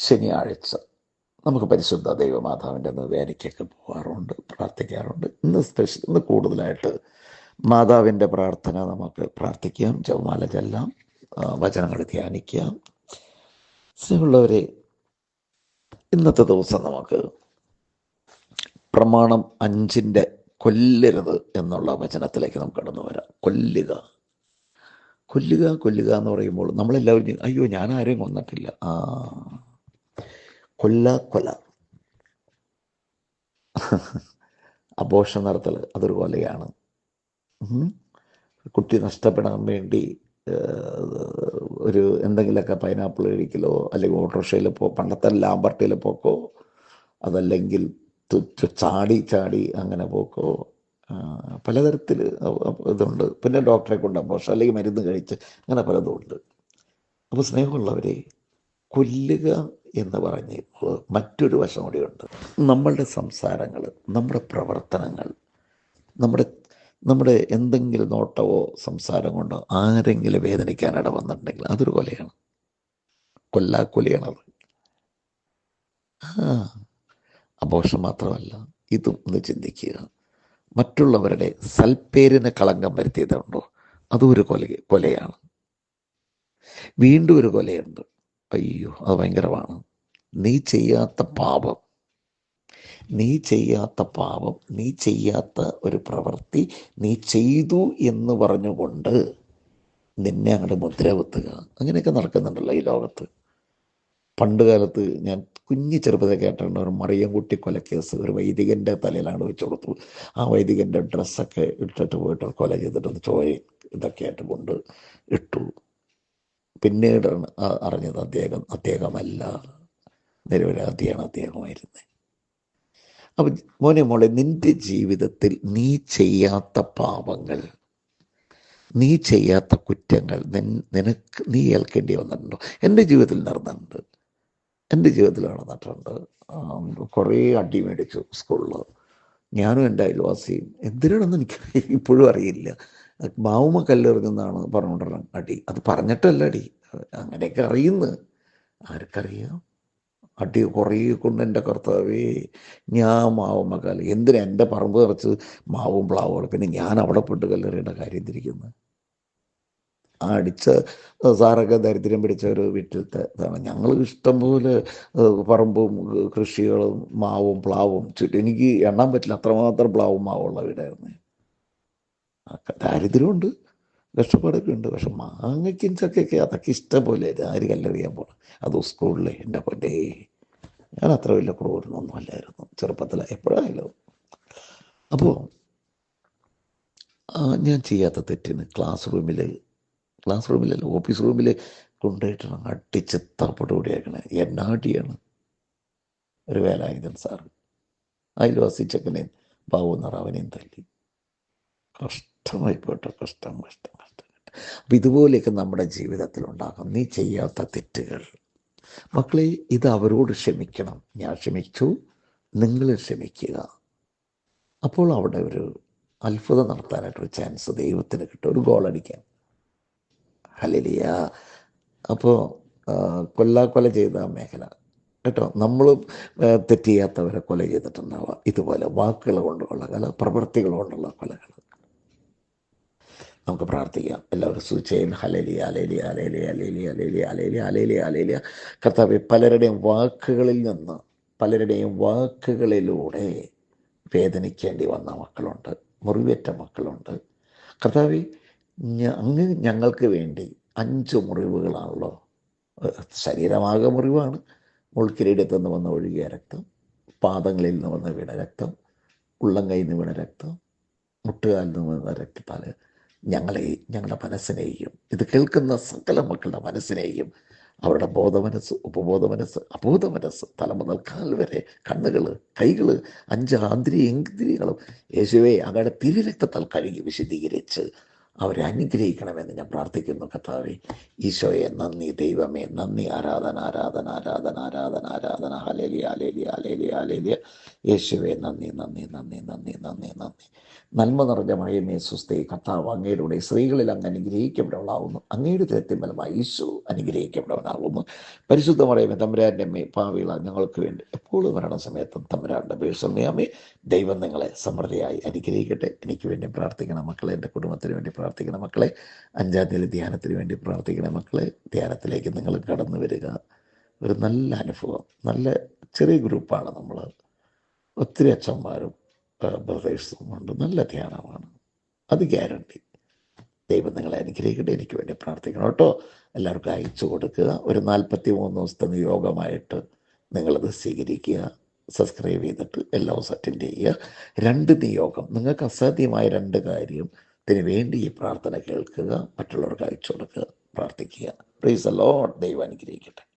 ശനിയാഴ്ച നമുക്ക് പരിശുദ്ധ ദൈവമാതാവിൻ്റെ വേദിക്കൊക്കെ പോകാറുണ്ട്, പ്രാർത്ഥിക്കാറുണ്ട്. ഇന്ന് കൂടുതലായിട്ട് മാതാവിൻ്റെ പ്രാർത്ഥന നമുക്ക് പ്രാർത്ഥിക്കാം, ജപമാല ചെല്ലാം, വചനങ്ങൾ ധ്യാനിക്കാം. സ്നേഹമുള്ളവരെ, ഇന്നത്തെ ദിവസം നമുക്ക് പ്രമാണം 5 കൊല്ലരുത് എന്നുള്ള വചനത്തിലേക്ക് നമുക്ക് കടന്നു വരാം. കൊല്ലുക എന്ന് പറയുമ്പോൾ നമ്മളെല്ലാവരും അയ്യോ ഞാൻ ആരെയും കൊന്നിട്ടില്ല. കൊല അബോർഷൻ നടത്തൽ അതൊരു കൊലയാണ്. കുട്ടി നഷ്ടപ്പെടാൻ വേണ്ടി ഒരു എന്തെങ്കിലുമൊക്കെ പൈനാപ്പിൾ കഴിക്കലോ, അല്ലെങ്കിൽ ഓട്ടോറിക്ഷയിൽ പണ്ടത്തെ ലാംബർട്ടിയിൽ പോക്കോ, അതല്ലെങ്കിൽ ചാടി അങ്ങനെ പോക്കോ, പലതരത്തിൽ ഇതുണ്ട്. പിന്നെ ഡോക്ടറെ കൊണ്ട് അബോർഷൻ, അല്ലെങ്കിൽ മരുന്ന് കഴിച്ച്, അങ്ങനെ പലതും ഉണ്ട്. അപ്പോൾ സ്നേഹമുള്ളവരെ, കൊല്ലുക എന്ന് പറഞ്ഞപ്പോൾ മറ്റൊരു വശം കൂടിയുണ്ട്. നമ്മളുടെ സംസാരങ്ങൾ, നമ്മുടെ പ്രവർത്തനങ്ങൾ, നമ്മുടെ എന്തെങ്കിലും നോട്ടവോ സംസാരം കൊണ്ടോ ആരെങ്കിലും വേദനിക്കാൻ ഇടവന്നിട്ടുണ്ടെങ്കിൽ അതൊരു കൊലയാണ്, കൊല്ലാക്കൊലിയാണത്. അബോർഷൻ മാത്രമല്ല, ഇതും ഒന്ന് ചിന്തിക്കുക. മറ്റുള്ളവരുടെ സൽപ്പേരിന് കളങ്കം വരുത്തിയതുണ്ടോ, അതും ഒരു കൊലയാണ്. വീണ്ടും ഒരു കൊലയുണ്ട്. അയ്യോ, അത് ഭയങ്കരമാണ്. നീ ചെയ്യാത്ത പാപം, നീ ചെയ്യാത്ത ഒരു പ്രവൃത്തി നീ ചെയ്തു എന്ന് പറഞ്ഞുകൊണ്ട് നിന്നെ അങ്ങോട്ട് മുദ്ര കുത്തുക. അങ്ങനെയൊക്കെ നടക്കുന്നുണ്ടല്ലോ ഈ ലോകത്ത്. പണ്ട് കാലത്ത് ഞാൻ ചെറുപ്പത്തിൽ കേട്ടിട്ടുണ്ട്, ഒരു മറിയംകുട്ടി കൊലക്കേസ് ഒരു വൈദികൻ്റെ തലയിലാണ് വെച്ച് കൊടുത്തു. ആ വൈദികൻ്റെ ഡ്രസ്സൊക്കെ ഇട്ടിട്ട് പോയിട്ട് കൊല ചെയ്തിട്ട് ചോര ഇതൊക്കെ ആയിട്ട് കൊണ്ട് ഇട്ടു. പിന്നീടാണ് അറിഞ്ഞത് അദ്ദേഹമല്ല, നിരപരാധിയാണ് അദ്ദേഹമായിരുന്നത്. അപ്പം മോളെ, നിന്റെ ജീവിതത്തിൽ നീ ചെയ്യാത്ത പാപങ്ങൾ, നീ ചെയ്യാത്ത കുറ്റങ്ങൾ നീ ഏൽക്കേണ്ടി വന്നിട്ടുണ്ടോ? എൻ്റെ ജീവിതത്തിൽ നടന്നിട്ടുണ്ട്. കുറേ അടി മേടിച്ചു സ്കൂളിൽ, ഞാനും എൻ്റെ അയൽവാസിയും. എന്തിനാണെന്ന് എനിക്ക് ഇപ്പോഴും അറിയില്ല. മാവുമ്മ കല്ലെറിഞ്ഞെന്നാണ് പറഞ്ഞുകൊണ്ടിരുന്നത് അടി. അത് പറഞ്ഞിട്ടല്ല അടി, അങ്ങനെയൊക്കെ അറിയുന്നു. ആർക്കറിയാം? അടി കുറേ കൊണ്ട് എൻ്റെ കർത്താവേ, ഞാൻ മാവുമ്മ കല്ല്, എന്തിനാ എൻ്റെ പറമ്പ് നിറച്ച് മാവും പ്ലാവുകൾ, പിന്നെ ഞാൻ അവിടെ പോയിട്ട് കല്ലെറിയേണ്ട കാര്യം തിരിക്കുന്നത്? അടിച്ച സാറൊക്കെ ദരിദ്രം പിടിച്ച ഒരു വീട്ടിലത്തെ ഇതാണ്. ഞങ്ങൾ ഇഷ്ടംപോലെ പറമ്പും കൃഷികളും മാവും പ്ലാവും ചുറ്റും. എനിക്ക് എണ്ണാൻ പറ്റില്ല, അത്രമാത്രം പ്ലാവും മാവുള്ള വീടായിരുന്നു. ദാരിദ്ര്യമുണ്ട്, കഷ്ടപ്പാടൊക്കെ ഉണ്ട്. പക്ഷെ മാങ്ങയ്ക്കും ചക്കയൊക്കെ അതൊക്കെ ഇഷ്ടം പോലെ ആര് കല്ലെറിയാൻ പോകണം. അത് സ്കൂളിലെ എൻ്റെ പൊന്നേ, ഞാൻ അത്ര വലിയ ക്രൂരനൊന്നും അല്ലായിരുന്നു ചെറുപ്പത്തിൽ, എപ്പോഴായാലും. അപ്പോൾ ഞാൻ ചെയ്യാത്ത തെറ്റിന് ക്ലാസ് റൂമിലല്ല, ഓഫീസ് റൂമിൽ കൊണ്ടുപോയിട്ടാണ് അടിച്ച് തപ്പട്ടോടിയാക്കണേ. എന്നാടിയാണ് ഒരു വേലായുധൻ സാറ് അയൽവാസി ചെക്കനെ ബാവുന്നറ അവനെയും തല്ലി. കഷ്ടമായി പോട്ടോ, കഷ്ടം. അപ്പം ഇതുപോലെയൊക്കെ നമ്മുടെ ജീവിതത്തിൽ ഉണ്ടാകും നീ ചെയ്യാത്ത തെറ്റുകൾ. മക്കളെ, ഇത് അവരോട് ക്ഷമിക്കണം. ഞാൻ ക്ഷമിച്ചു, നിങ്ങൾ ക്ഷമിക്കുക. അപ്പോൾ അവിടെ ഒരു അത്ഭുതം നടത്താനായിട്ടൊരു ചാൻസ് ദൈവത്തിന് കിട്ടും, ഒരു ഗോളടിക്കാൻ. ഹല്ലേലൂയ. അപ്പോൾ കൊല ചെയ്ത മേഖല കേട്ടോ, നമ്മളും തെറ്റ് ചെയ്യാത്തവരെ കൊല ചെയ്തിട്ടുണ്ടാവുക. ഇതുപോലെ വാക്കുകൾ കൊണ്ടുള്ള കൊല, പ്രവൃത്തികൾ കൊണ്ടുള്ള കൊലകൾ. നമുക്ക് പ്രാർത്ഥിക്കാം. എല്ലാവരും സൂചിച്ചേൻ ഹല്ലേലൂയ, ഹല്ലേലൂയ, ഹല്ലേലൂയ, ഹല്ലേലൂയ, ഹല്ലേലൂയ, ഹല്ലേലൂയ, ഹല്ലേലൂയ, ഹല്ലേലൂയ. കർത്താവേ, പലരുടെയും വാക്കുകളിലൂടെ വേദനിക്കേണ്ടി വന്ന മക്കളുണ്ട്, മുറിവേറ്റ മക്കളുണ്ട്. കർത്താവേ, അങ്ങ് ഞങ്ങൾക്ക് വേണ്ടി 5 മുറിവുകളാണല്ലോ. ശരീരമാകെ മുറിവാണ്. മുൾക്കിരീടത്തു നിന്ന് വന്ന് ഒഴുകിയ രക്തം, പാദങ്ങളിൽ നിന്ന് വന്ന് വീണ രക്തം, ഉള്ളം കയ്യിൽ നിന്ന് വീണ രക്തം, മുട്ടുകാലിൽ നിന്ന് വീണ രക്തത്താൽ ഞങ്ങളുടെ മനസ്സിനെയും ഇത് കേൾക്കുന്ന സകല മക്കളുടെ മനസ്സിനെയും, അവരുടെ ബോധമനസ്സ്, ഉപബോധമനസ്സ്, അബോധമനസ്സ്, തല മുതൽ കാൽ വരെ, കണ്ണുകൾ, കൈകൾ, 5 ഇന്ദ്രിയങ്ങളും യേശുവേ അങ്ങയുടെ തിരുരക്തത്താൽ കഴുകി വിശദീകരിച്ച് അവരെ അനുഗ്രഹിക്കണമെന്ന് ഞാൻ പ്രാർത്ഥിക്കുന്നു. കർത്താവേ, ഈശോയെ നന്ദി, ദൈവമേ നന്ദി, ആരാധന, ആരാധന, ആരാധന, ആരാധന, ആരാധന. ഹല്ലേലൂയ, ഹല്ലേലൂയ, ഹല്ലേലൂയ, ഹല്ലേലൂയ. യേശുവേ നന്ദി നന്ദി നന്ദി നന്ദി നന്ദി നന്ദി. നന്മ നിറഞ്ഞ മറിയമേ സ്വസ്തി, കർത്താവ് അങ്ങയുടെ സ്ത്രീകളിൽ അങ്ങ് അനുഗ്രഹിക്കപ്പെടവളാവുന്നു. അങ്ങയുടെ ദൈത്യബലമായി ഈശോ അനുഗ്രഹിക്കപ്പെടവനാകുന്നു. പരിശുദ്ധ മറിയമേ തമ്പുരാൻ്റെ അമ്മേ, പാപികളാ ഞങ്ങൾക്ക് വേണ്ടി എപ്പോഴും മരണസമയത്തും തമ്പുരാൻ്റെ പേഴ്സമ്മേ, ദൈവം നിങ്ങളെ സമൃദ്ധിയായി അനുഗ്രഹിക്കട്ടെ. എനിക്ക് വേണ്ടി പ്രാർത്ഥിക്കണം മക്കളെ, എൻ്റെ കുടുംബത്തിന് വേണ്ടി പ്രാർത്ഥിക്കണം മക്കളെ, 5-ാം തീയതി ധ്യാനത്തിന് വേണ്ടി പ്രാർത്ഥിക്കണം മക്കളെ. ധ്യാനത്തിലേക്ക് നിങ്ങൾ കടന്നു വരിക. ഒരു നല്ല അനുഭവം, നല്ല ചെറിയ ഗ്രൂപ്പാണ് നമ്മൾ, ഒത്തിരി അച്ഛന്മാരും ബ്രദേഴ്സും ഉണ്ട്. നല്ല ധ്യാനമാണ്, അത് ഗ്യാരണ്ടി. ദൈവം നിങ്ങളെ അനുഗ്രഹിക്കട്ടെ. എനിക്ക് വേണ്ടി പ്രാർത്ഥിക്കണം കേട്ടോ. എല്ലാവർക്കും അയച്ചു കൊടുക്കുക. ഒരു 43 ദിവസത്തെ നിയോഗമായിട്ട് നിങ്ങളത് സ്വീകരിക്കുക. സബ്സ്ക്രൈബ് ചെയ്തിട്ട് എല്ലാ ദിവസവും അറ്റൻഡ് ചെയ്യുക. 2 നിയോഗം, നിങ്ങൾക്ക് അസാധ്യമായ 2 കാര്യത്തിന് വേണ്ടി ഈ പ്രാർത്ഥന കേൾക്കുക, മറ്റുള്ളവർക്ക് അയച്ചു കൊടുക്കുക, പ്രാർത്ഥിക്കുക. Praise the Lord. ദൈവം അനുഗ്രഹിക്കട്ടെ.